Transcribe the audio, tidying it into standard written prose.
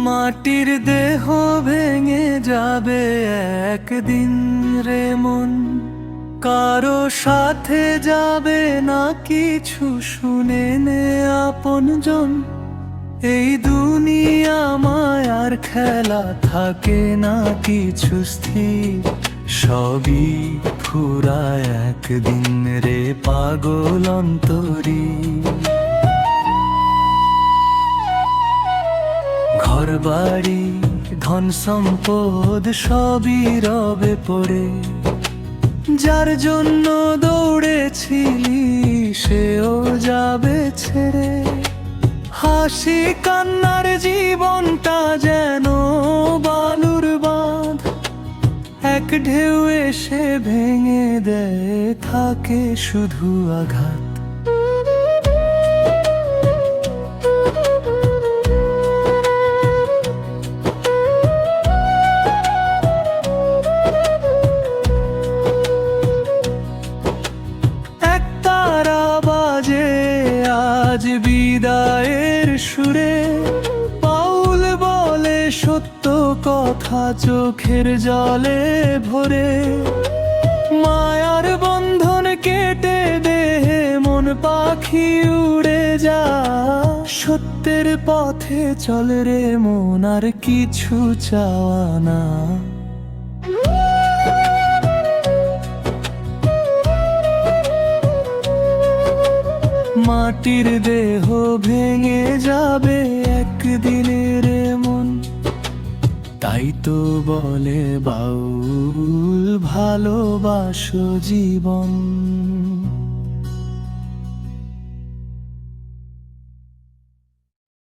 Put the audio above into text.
মাটির দেহ ভেঙে যাবে একদিন রে মন, কারো সাথে যাবে না কিছু, শুনে নে আপনজন। এই দুনিয়া মায়ার খেলা, থাকে না কিছু স্থির, সবই ফুরায় একদিন রে পাগল অন্তরী। ঘর বাড়ি ধন সম্পদ সবই রবে পড়ে, যার জন্য দৌড়েছিলি সেও যাবে ছেড়ে। হাসি কান্নার জীবনটা যেন বালুর বাঁধ, এক ঢেউ এসে ভেঙে দেয়, থাকে শুধু আঘাত। আজ বিদায়ের সুরে বাউল বলে সত্য কথা চোখের জলে ভরে। মায়ার বন্ধন কেটে দেহে মন পাখি উড়ে যা, সত্যের পথে চল রে মন, আর কিছু চাওয়া না। মাটির দেহ ভেঙে যাবে একদিনের মন, তাই তো বলে বাউল ভালোবাসো জীবন।